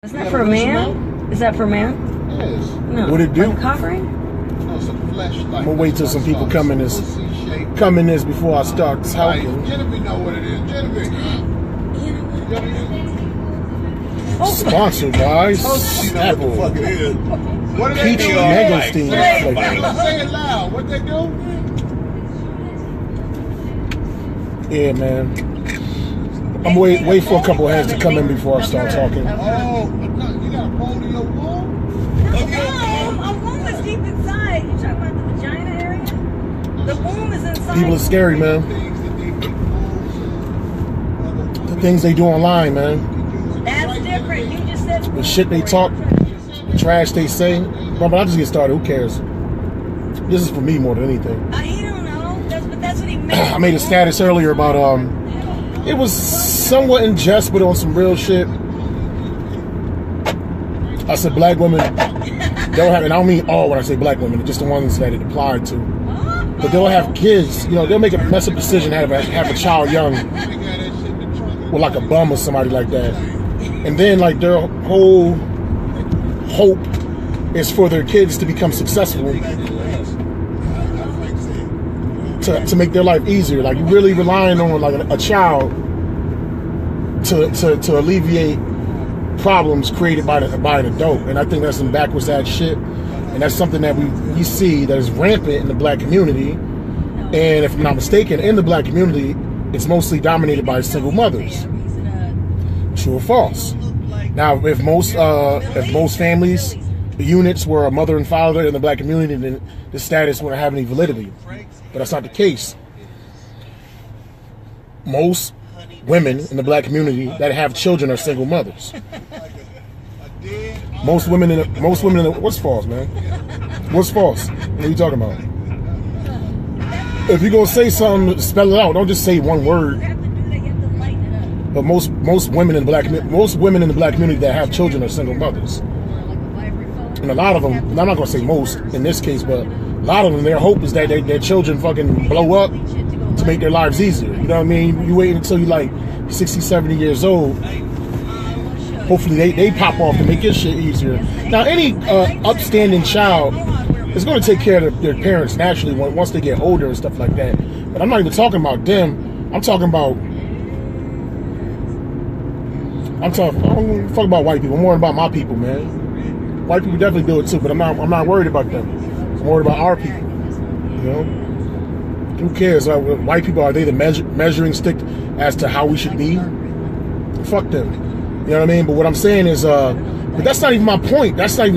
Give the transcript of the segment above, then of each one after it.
Is that for a man? Is that for a man? Yes. No. What it do? Like covering? No, some fleshlight. I'm gonna wait till some people come in this before I start talking. Genevieve know what it is. Genevieve. Sponsored, guys. She know what the fuck it is. What do they Peach do? mangosteen flavor. Say it loud. What they do? Yeah, man. I'm wait for a couple of hands to come in before I start talking. Oh, no, you got a pole to your wall? A womb is deep inside. You talking about the vagina area? The womb is inside. People are scary, man. The things they do online, man. That's different. You just said The shit they talk, the trash they say. But I'll just get started. Who cares? This is for me more than anything. He don't know. That's what he meant. I made a status earlier about it was somewhat in jest, but on some real shit. I said black women don't have, and I don't mean all when I say black women, just the ones that it applied to. But they'll have kids, they'll make a mess up decision, have a child young with like a bum or somebody like that. And then like their whole hope is for their kids to become successful, to make their life easier. Like, you're really relying on like a child to alleviate problems created by an adult. And I think that's some backwards ass shit. And that's something that we see that is rampant in the black community. And if I'm not mistaken, in the black community, it's mostly dominated by single mothers. True or false? Now, if most families, units were a mother and father in the black community, then the status wouldn't have any validity. But that's not the case. Most women in the black community that have children are single mothers. Most women what's false, man? What's false? What are you talking about? If you're gonna say something, spell it out. Don't just say one word. But most women in the black community that have children are single mothers. And a lot of them, and I'm not gonna say most in this case, but a lot of them, their hope is that their children fucking blow up to make their lives easier. You know what I mean? You wait until you're like 60, 70 years old. Hopefully they pop off to make your shit easier. Now, any upstanding child is going to take care of their parents naturally once they get older and stuff like that. But I'm not even talking about them. I don't fuck about white people. I'm worried about my people, man. White people definitely do it too, but I'm not worried about them. I'm worried about our people. Who cares? White people, are they the measuring stick as to how we should be? Fuck them. You know what I mean? But what I'm saying is, but that's not even my point. That's not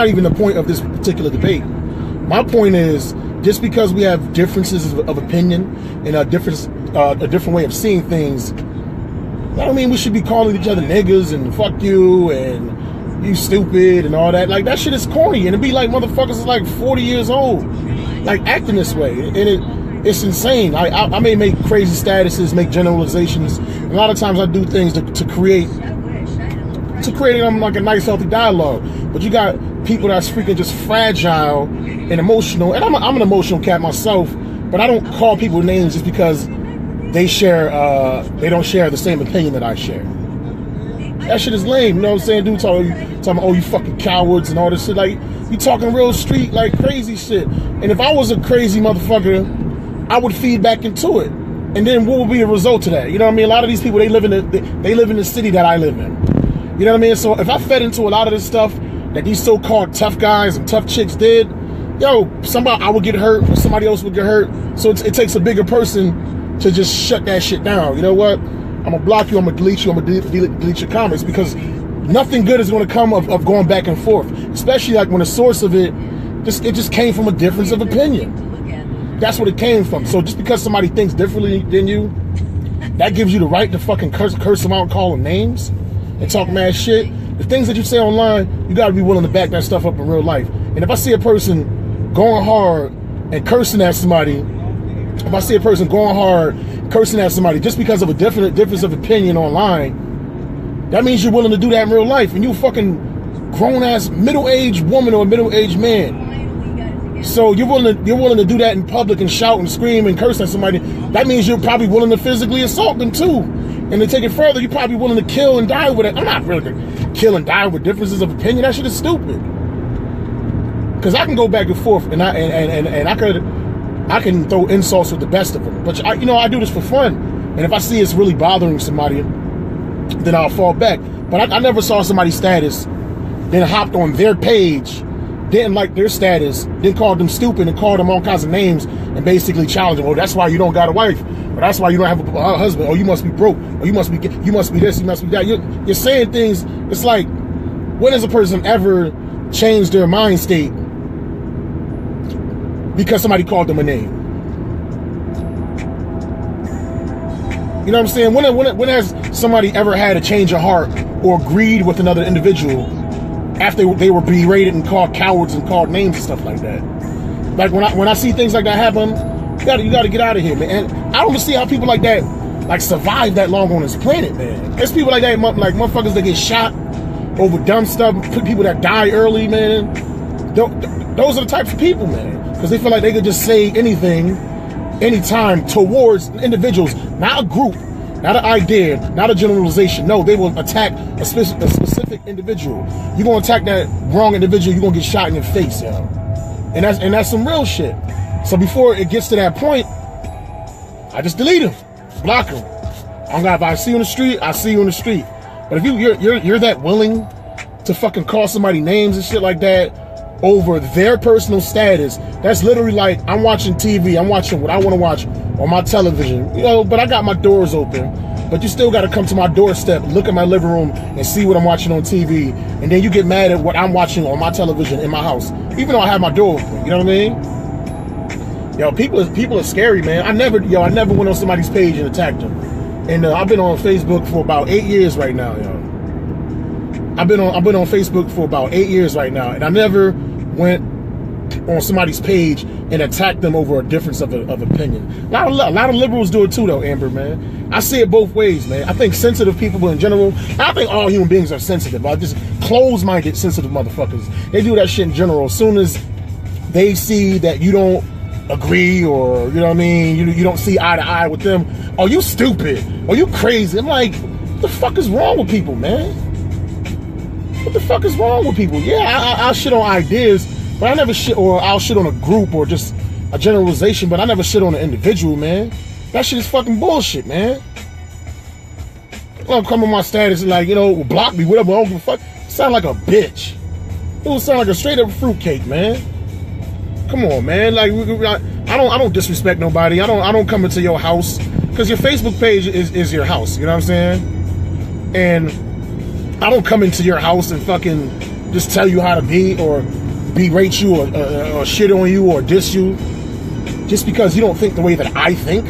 even the point of this particular debate. My point is, just because we have differences of opinion and a different way of seeing things, I don't mean we should be calling each other niggas and fuck you and you stupid and all that. Like, that shit is corny, and it'd be like motherfuckers is like 40 years old, like acting this way, and it's insane. I may make crazy statuses, make generalizations. A lot of times I do things to create like a nice healthy dialogue. But you got people that's freaking just fragile and emotional, and I'm an emotional cat myself, but I don't call people names just because they don't share the same opinion that I share. That shit is lame, you know what I'm saying? Dude talking about, oh, you fucking cowards and all this shit. Like, you talking real street, like, crazy shit. And if I was a crazy motherfucker, I would feed back into it. And then what would be the result of that? You know what I mean? A lot of these people, they live in the city that I live in. You know what I mean? So if I fed into a lot of this stuff that these so-called tough guys and tough chicks did, I would get hurt, or somebody else would get hurt. So it takes a bigger person to just shut that shit down. You know what? I'm gonna block you, I'm gonna delete you, I'm gonna delete your comments, because nothing good is gonna come of going back and forth, especially like when the source of it just came from a difference of opinion. That's what it came from. So just because somebody thinks differently than you, that gives you the right to fucking curse them out and call them names and talk mad shit. The things that you say online, you gotta be willing to back that stuff up in real life. And if I see a person going hard and cursing at somebody, just because of a difference of opinion online, that means you're willing to do that in real life, and you a fucking grown-ass middle-aged woman or a middle-aged man. So you're willing to do that in public and shout and scream and curse at somebody. That means you're probably willing to physically assault them too. And to take it further, you're probably willing to kill and die with it. I'm not really kill and die with differences of opinion. That shit is stupid. Because I can go back and forth, and I can throw insults with the best of them. But I do this for fun. And if I see it's really bothering somebody, then I'll fall back. But I never saw somebody's status, then hopped on their page, didn't like their status, then called them stupid and called them all kinds of names and basically challenged them. Oh, that's why you don't got a wife. Or that's why you don't have a husband. Or you must be broke. Or you must be this, you must be that. You're saying things. It's like, when has a person ever changed their mind state because somebody called them a name? You know what I'm saying? When has somebody ever had a change of heart or agreed with another individual after they were berated and called cowards and called names and stuff like that? Like when I see things like that happen, you gotta get out of here, man. And I don't see how people like that like survive that long on this planet, man. There's people like that, like motherfuckers that get shot over dumb stuff, people that die early, man. Those are the types of people, man, because they feel like they could just say anything, anytime towards individuals, not a group, not an idea, not a generalization. No, they will attack a specific individual. You're gonna attack that wrong individual, you're gonna get shot in your face, yo. And that's some real shit. So before it gets to that point, I just delete them, block them. If I see you in the street, I see you in the street. But if you're that willing to fucking call somebody names and shit like that over their personal status, that's literally like, I'm watching TV, I'm watching what I want to watch on my television, but I got my doors open, but you still got to come to my doorstep, look at my living room and see what I'm watching on TV, and then you get mad at what I'm watching on my television in my house, even though I have my door open. You know what I mean? Yo, people are scary, man. I never went on somebody's page and attacked them. And I've been on Facebook for about 8 years right now, yo. I've been on Facebook for about 8 years right now, and I never went on somebody's page and attacked them over a difference of opinion. A lot of liberals do it too, though, Amber, man. I see it both ways, man. I think sensitive people in general, I think all human beings are sensitive. I just close-minded, sensitive motherfuckers. They do that shit in general. As soon as they see that you don't agree, or you know what I mean, you don't see eye to eye with them, oh, you stupid, or you crazy. I'm like, what the fuck is wrong with people, man? What the fuck is wrong with people? Yeah, I'll shit on ideas, but I never shit, or I'll shit on a group or just a generalization, but I never shit on an individual, man. That shit is fucking bullshit, man. I'll come on my status and like, block me, whatever, I don't give a fuck. Sound like a bitch. It will sound like a straight up fruitcake, man. Come on, man. Like, I don't disrespect nobody. I don't come into your house, because your Facebook page is your house. You know what I'm saying? And I don't come into your house and fucking just tell you how to be, or berate you, or shit on you, or diss you, just because you don't think the way that I think.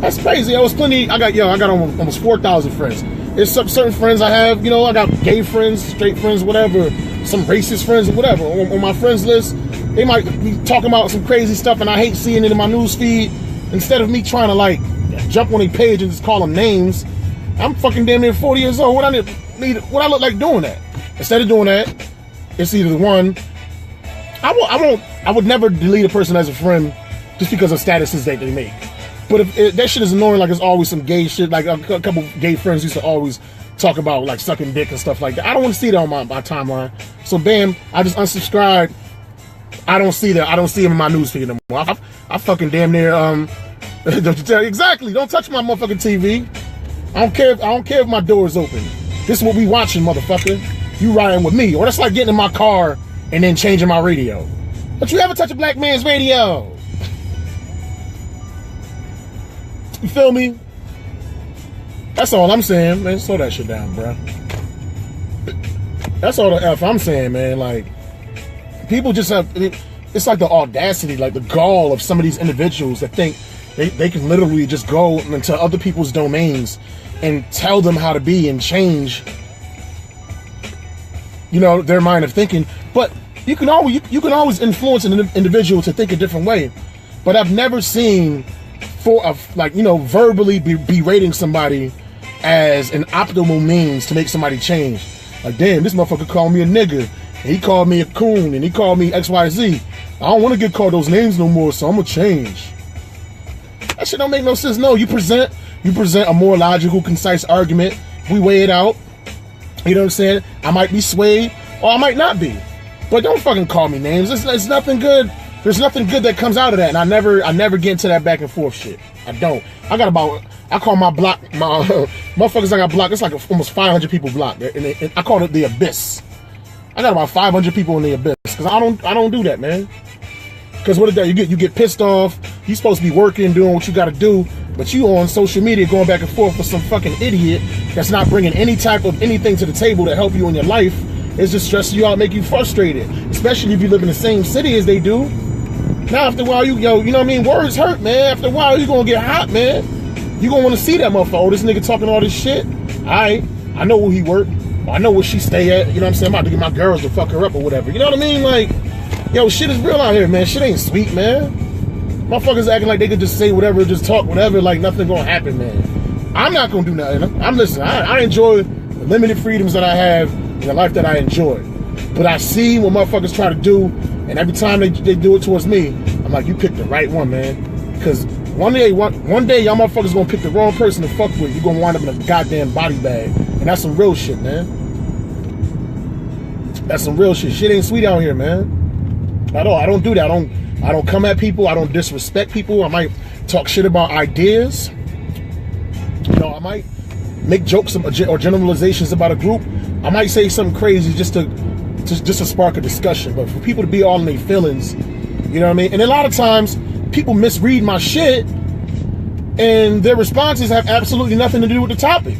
That's crazy. I got almost 4,000 friends. There's some certain friends I have. I got gay friends, straight friends, whatever. Some racist friends, or whatever. On my friends list, they might be talking about some crazy stuff, and I hate seeing it in my news feed. Instead of me trying to like jump on a page and just call them names, I'm fucking damn near 40 years old. What I look like doing that? Instead of doing that, it's either the one. I would never delete a person as a friend just because of statuses that they make. But if that shit is annoying, like it's always some gay shit. Like a couple gay friends used to always talk about like sucking dick and stuff like that. I don't want to see that on my timeline. So bam, I just unsubscribe. I don't see that. I don't see him in my newsfeed no more. I fucking damn near don't you tell exactly? Don't touch my motherfucking TV. I don't care if my door is open. This is what we watching, motherfucker. You riding with me, or that's like getting in my car and then changing my radio. Don't you ever touch a black man's radio? You feel me? That's all I'm saying, man. Slow that shit down, bro. That's all the F I'm saying, man. Like, people just have, it's like the audacity, like the gall of some of these individuals that think they can literally just go into other people's domains and tell them how to be and change, their mind of thinking. But you can always influence an individual to think a different way. But I've never seen verbally berating somebody as an optimal means to make somebody change. Like, damn, this motherfucker called me a nigga, and he called me a coon, and he called me XYZ. I don't want to get called those names no more, so I'm gonna change. That shit don't make no sense. No, you present a more logical, concise argument. We weigh it out. You know what I'm saying? I might be swayed or I might not be. But don't fucking call me names. It's nothing good. There's nothing good that comes out of that. And I never get into that back and forth shit. I don't. I call my block, my motherfuckers I got blocked. It's like almost 500 people blocked. And I call it the abyss. I got about 500 people in the abyss. Because I don't do that, man. Because what you get pissed off. You supposed to be working, doing what you got to do. But you on social media going back and forth with some fucking idiot that's not bringing any type of anything to the table to help you in your life. It's just stressing you out, make you frustrated. Especially if you live in the same city as they do. Now after a while, you know what I mean? Words hurt, man. After a while, you gonna get hot, man. You gonna want to see that motherfucker. Oh, this nigga talking all this shit. Alright, I know where he work. I know where she stay at. You know what I'm saying? I'm about to get my girls to fuck her up or whatever. You know what I mean? Like, yo, shit is real out here, man. Shit ain't sweet, man. Motherfuckers acting like they could just say whatever, just talk whatever, like nothing gonna happen, man. I'm not gonna do nothing. I'm listening. I enjoy the limited freedoms that I have in the life that I enjoy. But I see what motherfuckers try to do, and every time they do it towards me, I'm like, you picked the right one, man. Because one day y'all motherfuckers gonna pick the wrong person to fuck with. You're gonna wind up in a goddamn body bag. And that's some real shit, man. That's some real shit. Shit ain't sweet out here, man. At all. I don't do that. I don't come at people. I don't disrespect people. I might talk shit about ideas. You know, I might make jokes or generalizations about a group. I might say something crazy just to spark a discussion. But for people to be all in their feelings, you know what I mean? And a lot of times, people misread my shit, and their responses have absolutely nothing to do with the topic.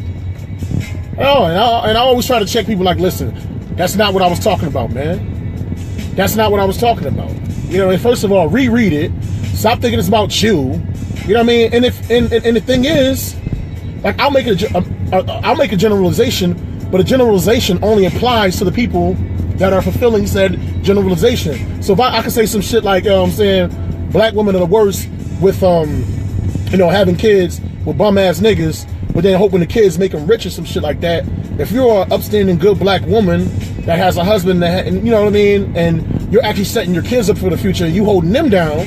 Oh, and I always try to check people like, listen, that's not what I was talking about, man. That's not what I was talking about. You know, and first of all, reread it. Stop thinking it's about you. You know what I mean? And the thing is, like, I'll make a generalization, but a generalization only applies to the people that are fulfilling said generalization. So if I can say some shit like, saying black women are the worst with, having kids with bum ass niggas, but then hoping the kids make them rich or some shit like that. If you're an upstanding good black woman that has a husband and you know what I mean, and you're actually setting your kids up for the future, and you holding them down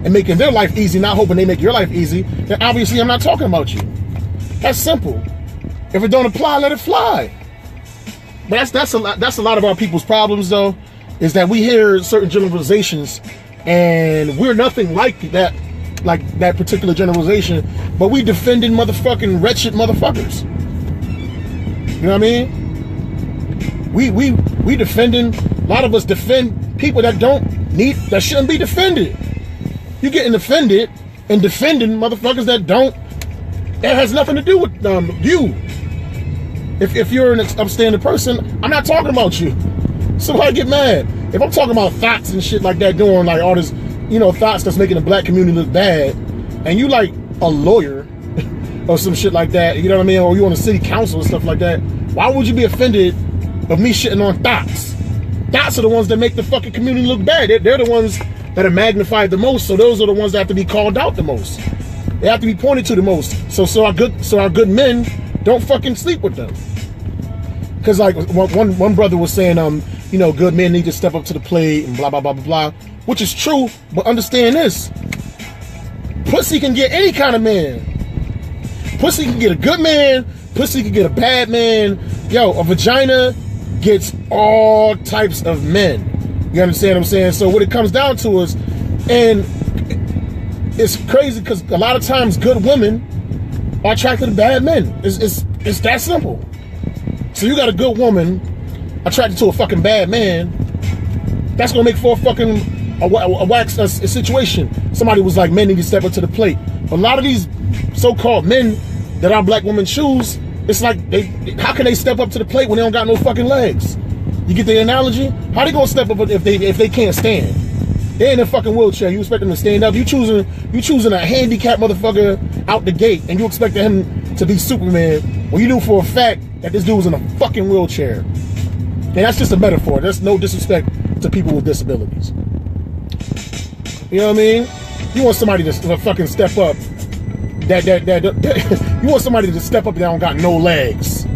and making their life easy, not hoping they make your life easy, then obviously I'm not talking about you. That's simple. If it don't apply, let it fly. But that's a lot of our people's problems, though, is that we hear certain generalizations and we're nothing like that particular generalization, but we defending motherfucking wretched motherfuckers. You know what I mean? We defending, a lot of us defend people that that shouldn't be defended. You getting offended and defending motherfuckers that has nothing to do with you. If you're an upstanding person, I'm not talking about you. So I get mad. If I'm talking about thoughts and shit like that, doing like all this, thoughts that's making the black community look bad, and you like a lawyer or some shit like that, you know what I mean? Or you on the city council and stuff like that, why would you be offended of me shitting on thoughts? Thoughts are the ones that make the fucking community look bad. They're the ones that are magnified the most, so those are the ones that have to be called out the most. They have to be pointed to the most. So our good men don't fucking sleep with them. Because like one brother was saying, good men need to step up to the plate and blah, blah, blah, blah, blah. Which is true, but understand this. Pussy can get any kind of man. Pussy can get a good man. Pussy can get a bad man. Yo, a vagina gets all types of men. You understand what I'm saying? So what it comes down to is, and it's crazy because a lot of times good women are attracted to bad men. It's that simple. So you got a good woman attracted to a fucking bad man, that's gonna make for a situation. Somebody was like, men need to step up to the plate. But a lot of these so-called men that our black women choose, it's like, how can they step up to the plate when they don't got no fucking legs? You get the analogy? How they gonna step up if they can't stand? They in a fucking wheelchair. You expect them to stand up? You choosing a handicapped motherfucker out the gate, and you expect him to be Superman when you knew for a fact that this dude was in a fucking wheelchair. And that's just a metaphor. There's no disrespect to people with disabilities. You know what I mean? You want somebody to fucking step up. You want somebody to step up that don't got no legs.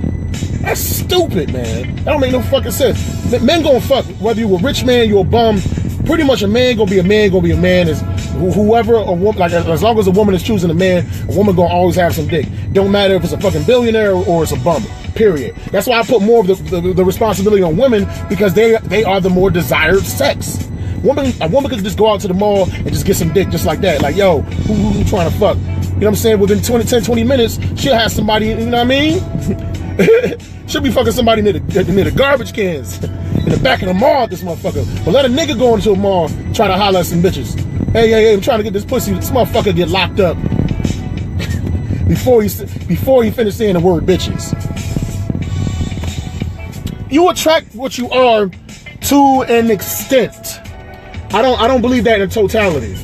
That's stupid, man. That don't make no fucking sense. Men gonna fuck. Whether you a rich man, you a bum. Pretty much a man gonna be a man. Is whoever a woman, like as long as a woman is choosing a man, a woman gonna always have some dick. Don't matter if it's a fucking billionaire or it's a bum. Period. That's why I put more of the responsibility on women, because they are the more desired sex. A woman could just go out to the mall and just get some dick just like that. Like, yo, who trying to fuck? You know what I'm saying? Within 20 minutes, she'll have somebody, you know what I mean? She'll be fucking somebody near the garbage cans in the back of the mall at this motherfucker. But let a nigga go into a mall try to holler at some bitches. Hey, I'm trying to get this pussy. This motherfucker get locked up before he finished saying the word bitches. You attract what you are to an extent. I don't believe that in totality.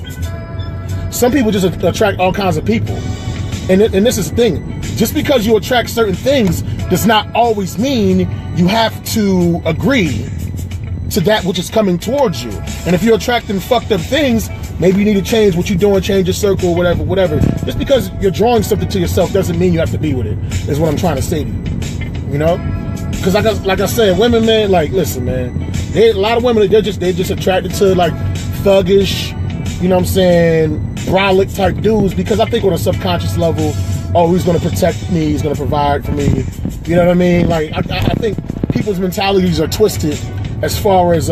Some people just attract all kinds of people. And this is the thing. Just because you attract certain things does not always mean you have to agree to that which is coming towards you. And if you're attracting fucked up things, maybe you need to change what you're doing, change your circle, whatever. Just because you're drawing something to yourself doesn't mean you have to be with it, is what I'm trying to say to you. You know? Because like I said, women, man, like, listen, man. A lot of women, they're just attracted to, like, thuggish, you know what I'm saying, brolic type dudes, because I think on a subconscious level, oh, he's going to protect me, he's going to provide for me. You know what I mean? Like, I think people's mentalities are twisted as far as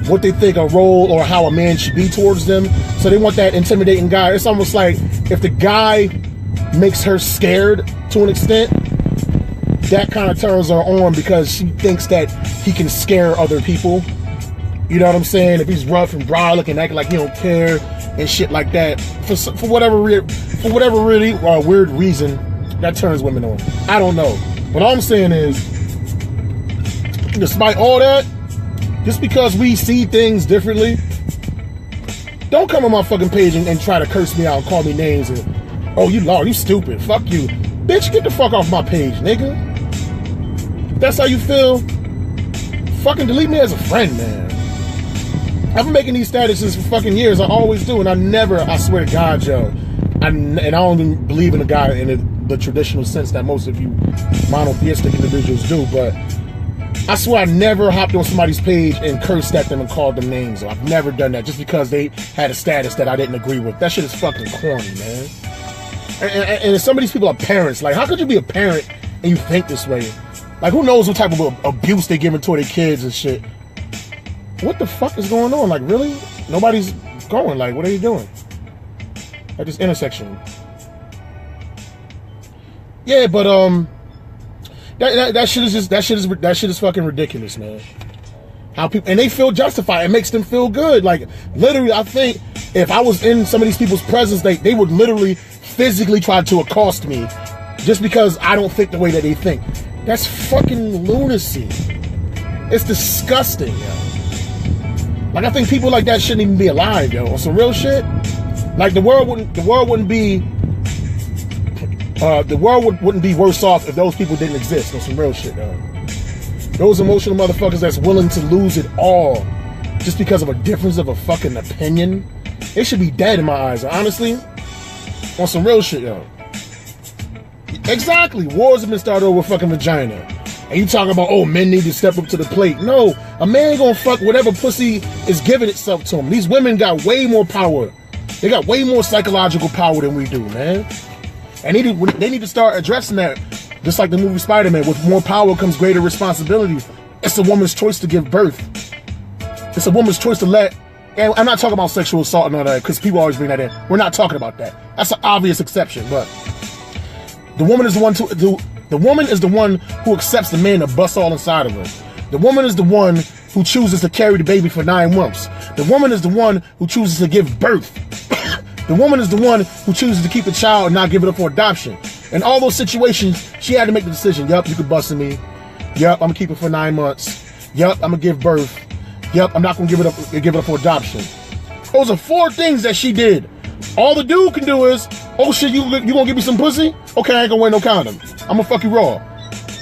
what they think a role or how a man should be towards them. So they want that intimidating guy. It's almost like if the guy makes her scared to an extent, that kind of turns her on, because she thinks that he can scare other people. You know what I'm saying? If he's rough and brolic and acting like he don't care and shit like that, for whatever really weird reason, that turns women on. I don't know. But all I'm saying is, despite all that, just because we see things differently, don't come on my fucking page and try to curse me out and call me names and, oh, you stupid, fuck you. Bitch, get the fuck off my page, nigga. If that's how you feel, fucking delete me as a friend, man. I've been making these statuses for fucking years. I always do, and I swear to God, Joe, I don't even believe in a God in the traditional sense that most of you monotheistic individuals do, but I swear I never hopped on somebody's page and cursed at them and called them names. I've never done that just because they had a status that I didn't agree with. That shit is fucking corny, man. And some of these people are parents. Like, how could you be a parent and you think this way? Like, who knows what type of abuse they giving to their kids and shit? What the fuck is going on? Like, really? Nobody's going. Like, what are you doing at this intersection? Yeah, but that shit is fucking ridiculous, man. How people, and they feel justified. It makes them feel good. Like, literally, I think if I was in some of these people's presence, they would literally physically try to accost me just because I don't think the way that they think. That's fucking lunacy. It's disgusting, yo. Like, I think people like that shouldn't even be alive, yo. On some real shit. Like, the world wouldn't be worse off if those people didn't exist. On some real shit, yo. Those emotional motherfuckers that's willing to lose it all just because of a difference of a fucking opinion, they should be dead in my eyes, honestly. On some real shit, yo. Exactly. Wars have been started over fucking vagina. And you talking about, oh, men need to step up to the plate. No, a man gonna fuck whatever pussy is giving itself to him. These women got way more power. They got way more psychological power than we do, man. And they need to start addressing that. Just like the movie Spider-Man, with more power comes greater responsibility. It's a woman's choice to give birth. It's a woman's choice to let, and I'm not talking about sexual assault and all that, because people always bring that in. We're not talking about that. That's an obvious exception, but the woman is the one who accepts the man to bust all inside of her. The woman is the one who chooses to carry the baby for 9 months. The woman is the one who chooses to give birth. The woman is the one who chooses to keep the child and not give it up for adoption. In all those situations, she had to make the decision. Yup, you can bust me. Yup, I'm gonna keep it for 9 months. Yup, I'm gonna give birth. Yup, I'm not gonna give it up for adoption. Those are 4 things that she did. All the dude can do is, oh shit, you gonna give me some pussy? Okay, I ain't gonna wear no condom. I'm gonna fuck you raw.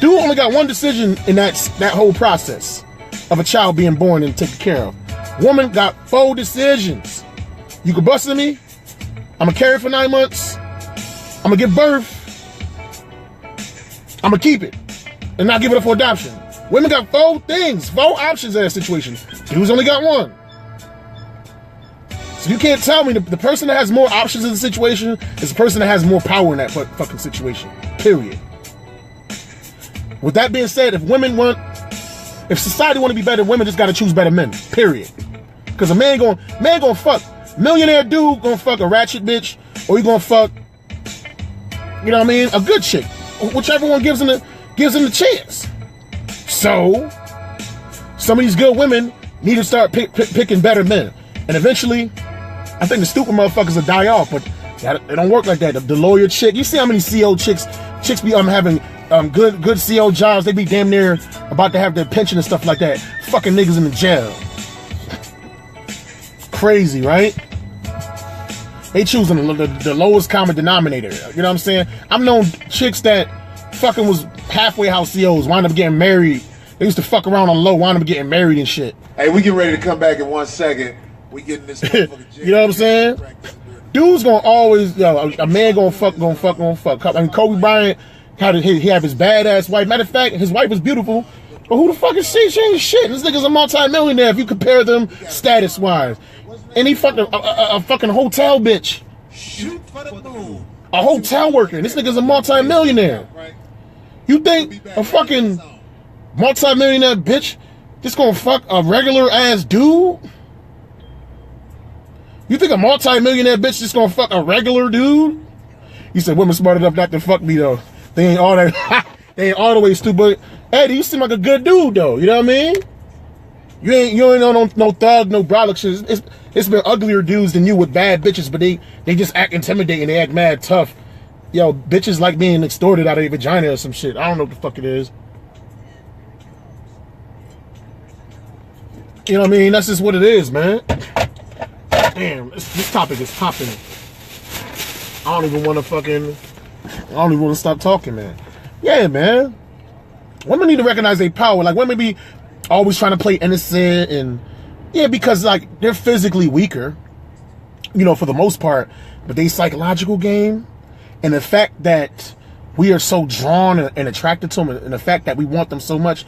Dude only got one decision in that whole process of a child being born and taken care of. Woman got 4 decisions. You can bust me. I'm gonna carry it for 9 months. I'm gonna give birth. I'm gonna keep it and not give it up for adoption. Women got 4 things, 4 options in that situation. Dudes only got 1. So you can't tell me the person that has more options in the situation is the person that has more power in that fucking situation. Period. With that being said, if society want to be better, women just got to choose better men. Period. Because a man gonna fuck millionaire dude gonna fuck a ratchet bitch, or he gonna fuck, you know what I mean, a good chick. Whichever one gives him the chance. So some of these good women need to start picking better men, and eventually, I think the stupid motherfuckers will die off. But it don't work like that. The lawyer chick, you see how many CO chicks be having good CO jobs. They be damn near about to have their pension and stuff like that. Fucking niggas in the jail. Crazy, right? They choosing the lowest common denominator. You know what I'm saying? I've known chicks that fucking was halfway house COs, wound up getting married. They used to fuck around on low, wound up getting married and shit. Hey, we get ready to come back in 1 second. We getting this motherfucker. You know what I'm saying? Dudes gonna always, a man gonna fuck. I mean, Kobe Bryant had his badass wife. Matter of fact, his wife was beautiful. But who the fuck is she? She ain't shit. This nigga's a multi-millionaire if you compare them status-wise. And he fucked a fucking hotel bitch. Shoot for the moon. A hotel worker. This nigga's a multi-millionaire. You think a fucking multi-millionaire bitch just gonna fuck a regular ass dude? You think a multi-millionaire bitch just gonna fuck a regular dude? You said women smart enough not to fuck me though. They ain't all that. They ain't all the way stupid. Eddie, you seem like a good dude though. You know what I mean? You ain't no thug, no brolic shit. It's been uglier dudes than you with bad bitches, but they just act intimidating. They act mad tough. Yo, bitches like being extorted out of their vagina or some shit. I don't know what the fuck it is. You know what I mean? That's just what it is, man. Damn, this topic is popping. I don't even want to stop talking, man. Yeah, man. Women need to recognize their power. Like, women be always trying to play innocent and, yeah, because, like, they're physically weaker, you know, for the most part, but they psychological game and the fact that we are so drawn and attracted to them and the fact that we want them so much,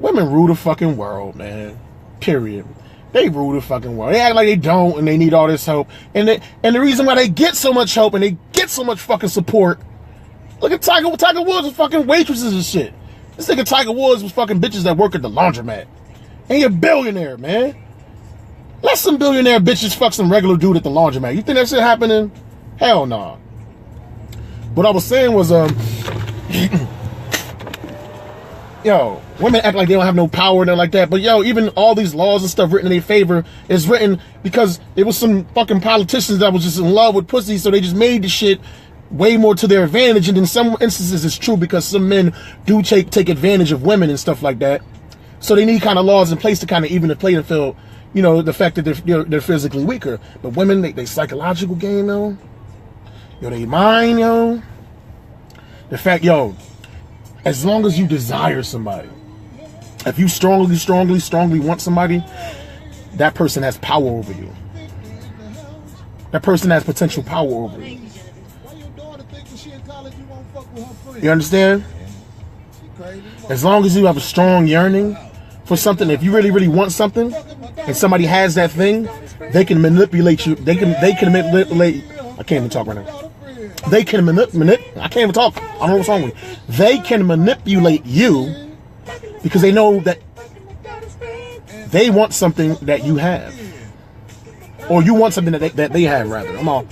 women rule the fucking world, man. Period. They rule the fucking world. They act like they don't and they need all this help. And the reason why they get so much help and they get so much fucking support, look at Tiger Woods with fucking waitresses and shit. This nigga Tiger Woods was fucking bitches that work at the laundromat. And you're a billionaire, man. Let some billionaire bitches fuck some regular dude at the laundromat. You think that shit happening? Hell no. Nah. What I was saying was, yo, women act like they don't have no power and like that. But yo, even all these laws and stuff written in their favor is written because it was some fucking politicians that was just in love with pussy, so they just made the shit way more to their advantage. And in some instances it's true because some men do take advantage of women and stuff like that. So they need kind of laws in place to kind of even the playing field, you know, the fact that they're physically weaker. But women, they psychological game, yo. Yo, they mind, yo. The fact, yo, as long as you desire somebody, if you strongly want somebody, that person has power over you. That person has potential power over you. You understand? As long as you have a strong yearning for something, if you really want something, and somebody has that thing, they can manipulate you. They can manipulate. I can't even talk right now. They can manipulate. I can't even talk. I don't know what's wrong with me. They can manipulate you because they know that they want something that you have, or you want something that they have. Rather, I'm all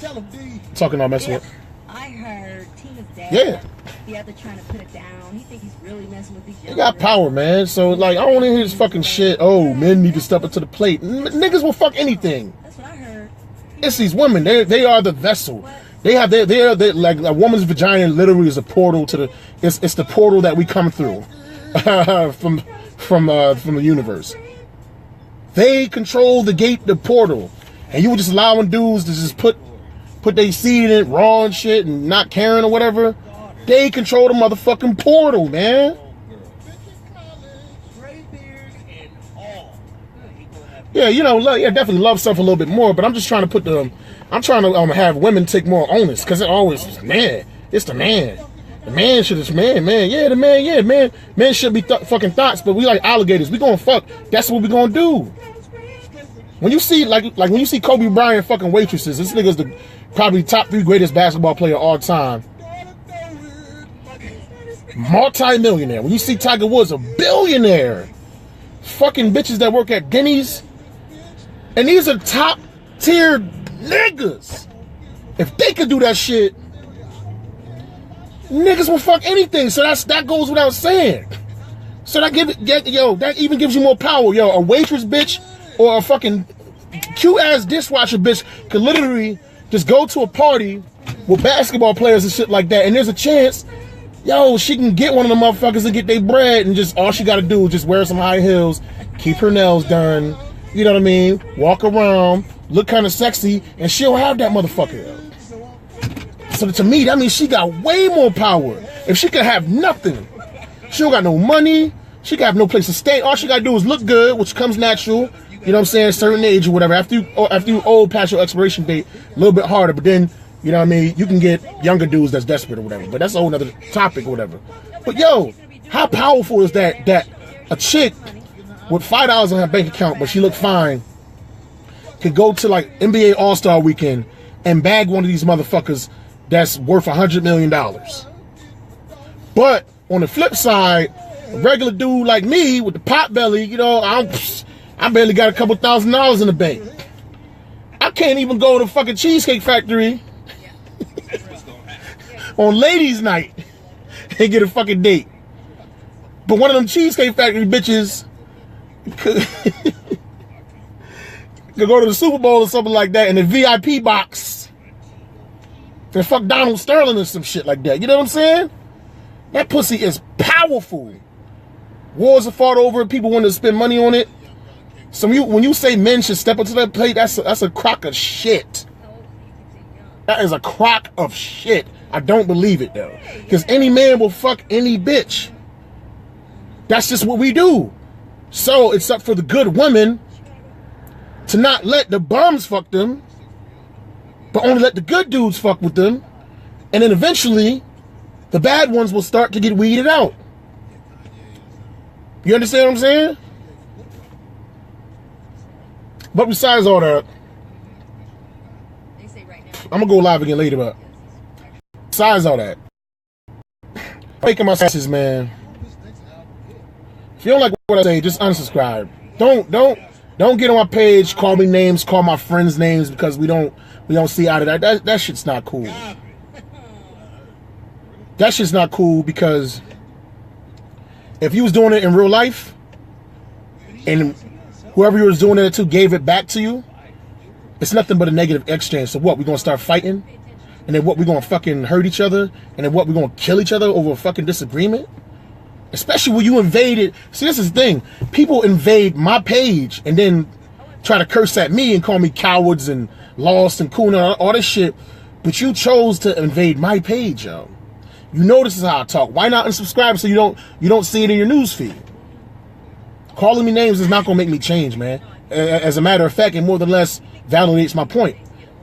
talking all messing with. I heard Tina's dad. Yeah. The other trying to put it down. He think he's really messing with these. They got power, man. So like, I don't want to hear this fucking shit. Oh, men need to step up to the plate. Niggas will fuck anything. That's what I heard. It's these women. They are the vessel. They have they're like a woman's vagina. Literally is a portal to the. It's the portal that we come through from the universe. They control the gate, the portal, and you were just allowing dudes to just put their seed in it raw and shit and not caring or whatever. They control the motherfucking portal, man. Yeah, you know, yeah, definitely love stuff a little bit more, but I'm just trying to put have women take more onus, because it always is the man. It's the man. The man shit is man. Yeah, the man, yeah, man. Men should be fucking thoughts, but we like alligators. We gonna fuck. That's what we gonna do. When you see, like when you see Kobe Bryant fucking waitresses, this nigga's the probably top 3 greatest basketball player of all time. Multi-millionaire. When you see Tiger Woods, a billionaire. Fucking bitches that work at Denny's. And these are top tier niggas. If they could do that shit, niggas will fuck anything. So that goes without saying. So that even gives you more power. Yo, a waitress bitch or a fucking cute ass dishwasher bitch could literally just go to a party with basketball players and shit like that, and there's a chance, yo, she can get one of the motherfuckers and get their bread, and just all she gotta do is just wear some high heels, keep her nails done, you know what I mean, walk around, look kind of sexy, and she'll have that motherfucker. So to me, that means she got way more power. If she could have nothing, she don't got no money, she got no place to stay, all she gotta do is look good, which comes natural, you know what I'm saying, certain age or whatever. After you old past your expiration date, a little bit harder, but then, you know what I mean, you can get younger dudes that's desperate or whatever, but that's a whole nother topic or whatever. But yo, how powerful is that a chick with $5 in her bank account, but she look fine, could go to like NBA All-Star Weekend and bag one of these motherfuckers that's worth $100 million. But on the flip side, a regular dude like me with the pot belly, you know, I barely got a couple $1,000s in the bank. I can't even go to the fucking Cheesecake Factory on ladies' night and get a fucking date. But one of them Cheesecake Factory bitches could go to the Super Bowl or something like that in the VIP box and fuck Donald Sterling or some shit like that. You know what I'm saying? That pussy is powerful. Wars are fought over it. People want to spend money on it. So when you say men should step up to that plate, that's a crock of shit. That is a crock of shit. I don't believe it though, because any man will fuck any bitch. That's just what we do. So it's up for the good women to not let the bums fuck them, but only let the good dudes fuck with them, and then eventually the bad ones will start to get weeded out. You understand what I'm saying? But besides all that, I'm gonna go live again later, but besides all that, making my asses, man. If you don't like what I say, just unsubscribe. Don't get on my page, call me names, call my friends names, because we don't see out of that. That shit's not cool. That shit's not cool, because if you was doing it in real life and whoever you was doing it to gave it back to you, it's nothing but a negative exchange. So what, we gonna start fighting? And then what, we gonna fucking hurt each other? And then what, we gonna kill each other over a fucking disagreement? Especially when you invaded. See, this is the thing. People invade my page and then try to curse at me and call me cowards and lost and cool and all this shit. But you chose to invade my page, yo. You know this is how I talk. Why not unsubscribe so you don't see it in your news feed? Calling me names is not gonna make me change, man. As a matter of fact, it more than less validates my point.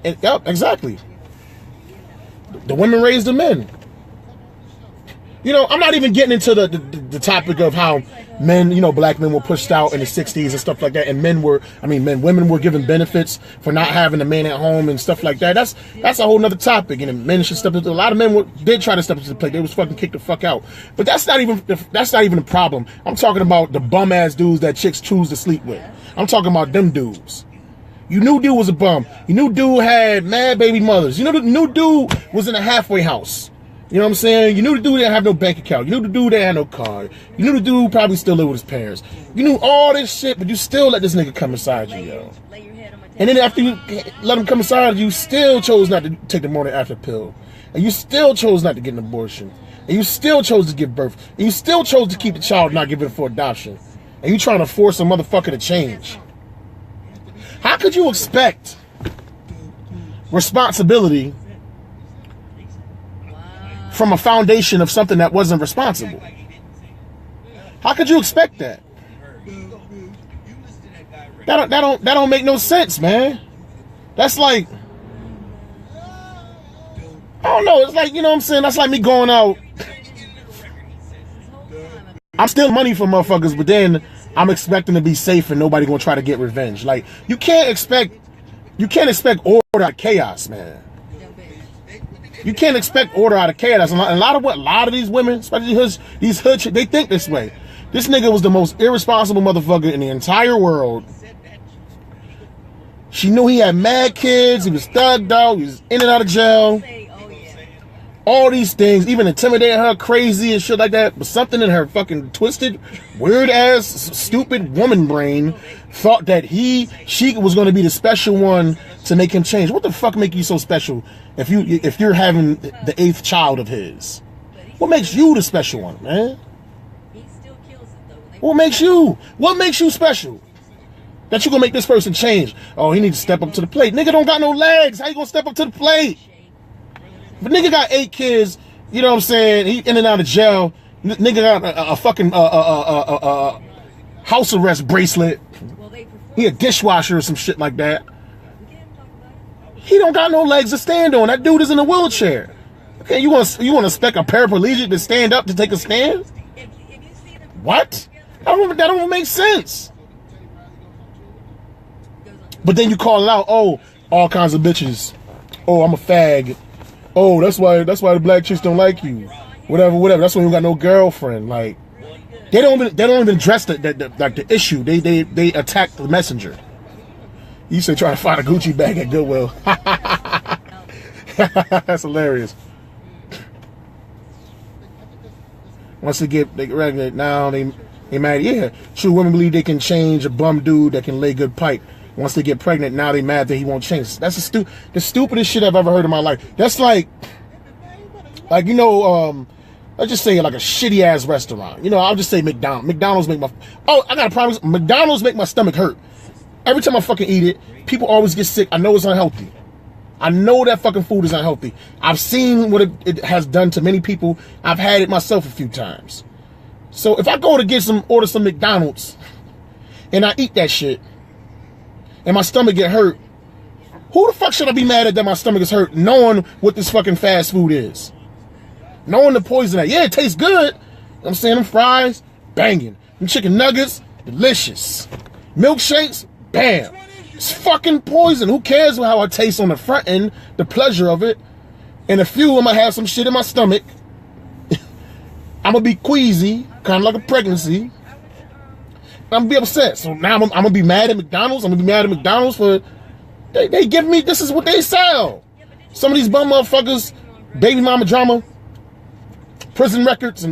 And, yep, exactly. The women raised the men. You know, I'm not even getting into the topic of how men, you know, black men were pushed out in the 60s and stuff like that, and women were given benefits for not having a man at home and stuff like that. That's a whole nother topic, and men should step into. A lot of men did try to step into the plate. They was fucking kicked the fuck out. But that's not even the problem. I'm talking about the bum ass dudes that chicks choose to sleep with. I'm talking about them dudes. You knew dude was a bum. You knew dude had mad baby mothers. You knew dude was in a halfway house. You know what I'm saying? You knew the dude didn't have no bank account. You knew the dude didn't have no car. You knew the dude probably still lived with his parents. You knew all this shit, but you still let this nigga come inside you, yo. And then after you let him come inside you, still chose not to take the morning after pill. And you still chose not to get an abortion. And you still chose to give birth. And you still chose to keep the child, not give it for adoption. And you trying to force a motherfucker to change. How could you expect responsibility from a foundation of something that wasn't responsible? How could you expect that? That don't make no sense, man. That's like, I don't know, it's like, you know what I'm saying? That's like me going out. I'm stealing money from motherfuckers, but then I'm expecting to be safe and nobody gonna try to get revenge. Like, you can't expect order out of chaos, man. You can't expect order out of chaos. A lot of these women, especially these hood chicks, they think this way. This nigga was the most irresponsible motherfucker in the entire world. She knew he had mad kids. He was thugged out. He was in and out of jail. All these things, even intimidating her, crazy and shit like that. But something in her fucking twisted, weird ass, stupid woman brain thought that she was going to be the special one to make him change. What the fuck make you so special if you're having the 8th child of his? What makes you the special one, man? What makes you special? That you gonna make this person change? Oh, he needs to step up to the plate. Nigga don't got no legs. How you gonna step up to the plate? But nigga got 8 kids. You know what I'm saying? He in and out of jail. Nigga got a fucking house arrest bracelet. He a dishwasher or some shit like that. He don't got no legs to stand on. That dude is in a wheelchair. Okay, you want to expect a paraplegic to stand up to take a stand? What? That don't even make sense. But then you call it out. Oh, all kinds of bitches. Oh, I'm a fag. Oh, that's why the black chicks don't like you. Whatever. That's why you got no girlfriend. Like, they don't even address the issue. They attack the messenger. You say try to find a Gucci bag at Goodwill. That's hilarious. Once they get pregnant, now they mad. Yeah, true women believe they can change a bum dude that can lay good pipe. Once they get pregnant, now they mad that he won't change. That's the stupidest shit I've ever heard in my life. That's like you know, let's just say like a shitty ass restaurant. You know, I'll just say McDonald's. McDonald's make I got a problem. McDonald's make my stomach hurt. Every time I fucking eat it, people always get sick. I know it's unhealthy. I know that fucking food is unhealthy. I've seen what it has done to many people. I've had it myself a few times. So if I go to order some McDonald's and I eat that shit and my stomach get hurt, who the fuck should I be mad at that my stomach is hurt knowing what this fucking fast food is? Knowing the poison that. Yeah, it tastes good. You know what I'm saying? Them fries, banging. Them chicken nuggets, delicious. Milkshakes, bam. It's fucking poison. Who cares how it tastes on the front end, the pleasure of it? And a few, I'm going to have some shit in my stomach. I'm going to be queasy, kind of like a pregnancy. I'm going to be upset. So now I'm going to be mad at McDonald's. I'm going to be mad at McDonald's for, they give me, this is what they sell. Some of these bum motherfuckers, baby mama drama, prison records,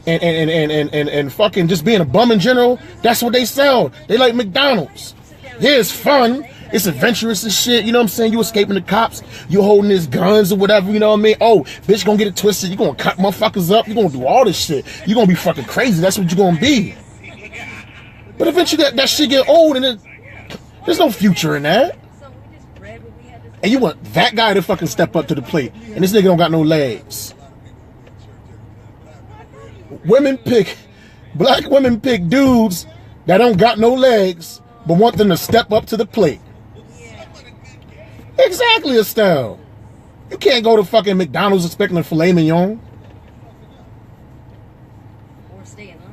and fucking just being a bum in general, that's what they sell. They like McDonald's. Yeah, it's fun. It's adventurous and shit. You know what I'm saying? You escaping the cops. You holding his guns or whatever. You know what I mean? Oh, bitch gonna get it twisted. You gonna cut motherfuckers up. You gonna do all this shit. You gonna be fucking crazy. That's what you gonna be. But eventually that shit get old and there's no future in that. And you want that guy to fucking step up to the plate. And this nigga don't got no legs. Black women pick dudes that don't got no legs but want them to step up to the plate. Exactly, Estelle. You can't go to fucking McDonald's expecting a filet mignon.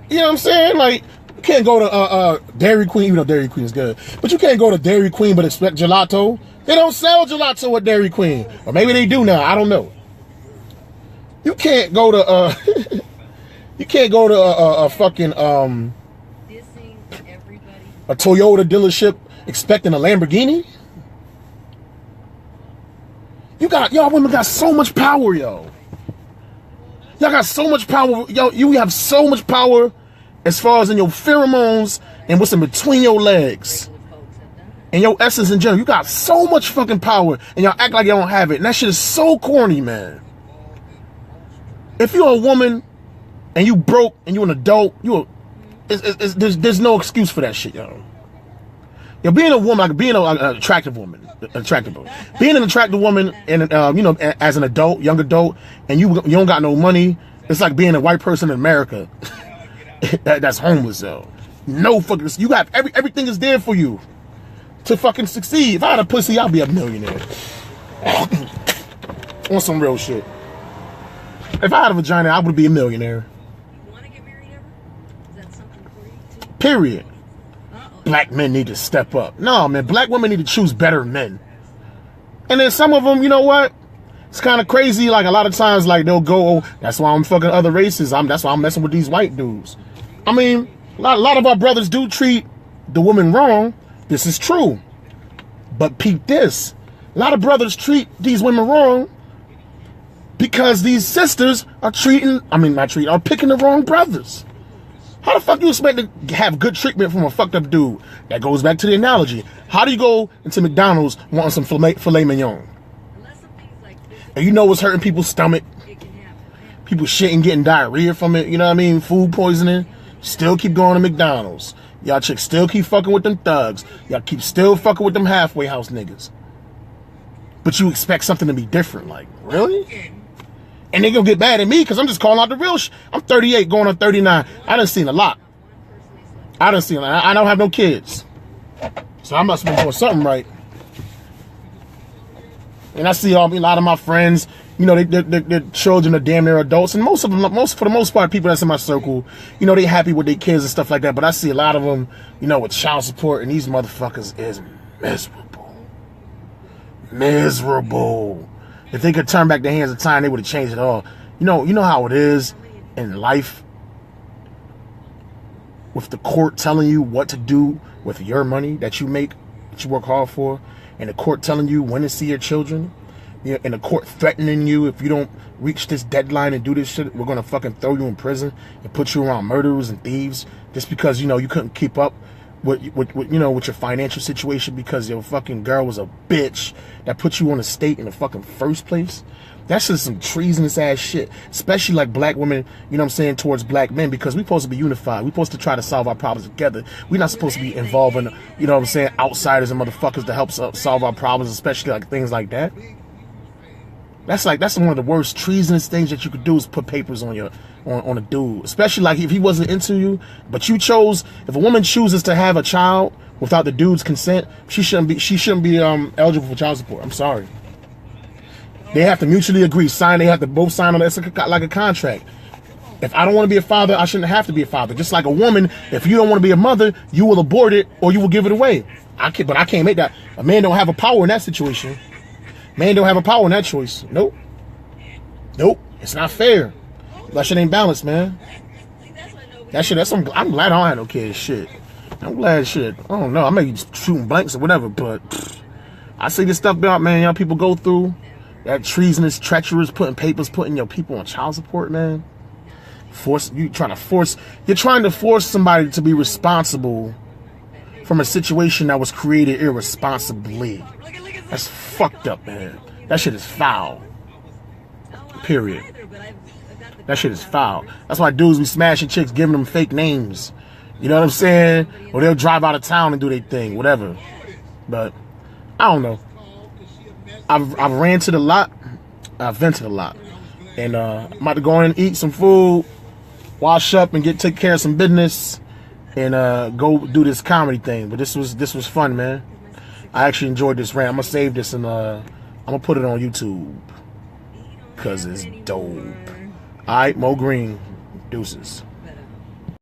You know what I'm saying? Like, you can't go to Dairy Queen, even though Dairy Queen is good. But you can't go to Dairy Queen but expect gelato. They don't sell gelato at Dairy Queen. Or maybe they do now. I don't know. You can't go to you can't go to a fucking a Toyota dealership expecting a Lamborghini. Y'all women got so much power, yo. Y'all got so much power. Yo, you have so much power as far as in your pheromones and what's in between your legs. And your essence in general. You got so much fucking power and y'all act like y'all don't have it. And that shit is so corny, man. If you're a woman and you broke and you're an adult, there's no excuse for that shit, yo. Yo, being a woman, like being an attractive woman, being an attractive woman, and you know, as an adult, young adult, and you don't got no money, it's like being a white person in America that's homeless, though. No fucking, you got everything is there for you to fucking succeed. If I had a pussy, I'd be a millionaire. On some real shit. If I had a vagina, I would be a millionaire. You want to get married ever? Is that something for you too? Period. Black men need to step up. No, man, black women need to choose better men. And then some of them, you know what? It's kind of crazy. Like a lot of times, like they'll go, oh, that's why I'm fucking other races. That's why I'm messing with these white dudes. I mean, a lot of our brothers do treat the woman wrong. This is true. But peep this. A lot of brothers treat these women wrong because these sisters are picking the wrong brothers. How the fuck you expect to have good treatment from a fucked up dude? That goes back to the analogy. How do you go into McDonald's wanting some filet mignon? And you know what's hurting people's stomach? People shitting, getting diarrhea from it. You know what I mean? Food poisoning. Still keep going to McDonald's. Y'all chicks still keep fucking with them thugs. Y'all keep still fucking with them halfway house niggas. But you expect something to be different. Like, really? And they gonna get mad at me because I'm just calling out the real shit. I'm 38 going on 39. I done seen a lot. I don't have no kids. So I must have been doing something right. And I see a lot of my friends, you know, their children are damn near adults. And for the most part, people that's in my circle, you know, they happy with their kids and stuff like that. But I see a lot of them, you know, with child support. And these motherfuckers is miserable. Miserable. If they could turn back the hands of time, they would have changed it all. You know how it is in life with the court telling you what to do with your money that you make, that you work hard for, and the court telling you when to see your children, you know, and the court threatening you if you don't reach this deadline and do this shit, we're gonna fucking throw you in prison and put you around murderers and thieves just because, you know, you couldn't keep up with your financial situation because your fucking girl was a bitch that put you on the state in the fucking first place. That's just some treasonous ass shit, especially like black women, you know what I'm saying, towards black men, because we're supposed to be unified. We're supposed to try to solve our problems together. We're not supposed to be involving, you know what I'm saying, outsiders and motherfuckers to help solve our problems, especially like things like that. That's one of the worst treasonous things that you could do is put papers on on a dude, especially like if he wasn't into you, but you chose. If a woman chooses to have a child without the dude's consent, she shouldn't be eligible for child support. I'm sorry. They have to mutually agree. They have to both sign on it. It's like a contract. If I don't want to be a father, I shouldn't have to be a father. Just like a woman, if you don't want to be a mother, you will abort it or you will give it away. But I can't make that. A man don't have a power in that situation. Man don't have a power in that choice. Nope. It's not fair. That shit ain't balanced, man. I'm glad I don't have no kids. Shit. I'm glad shit. I don't know. I may be shooting blanks or whatever, but I see this stuff out, man. Y'all people go through. That treasonous, treacherous, putting your people on child support, man. You're trying to force somebody to be responsible from a situation that was created irresponsibly. That's fucked up, man. That shit is foul. Period. That shit is foul. That's why dudes be smashing chicks, giving them fake names. You know what I'm saying? Or they'll drive out of town and do their thing, whatever. But I don't know. I've rented a lot, and I'm about to go in and eat some food, wash up, and take care of some business, and go do this comedy thing. But this was fun, man. I actually enjoyed this rant. I'm gonna save this and I'm gonna put it on YouTube because it's dope. All right, Mo Green, deuces.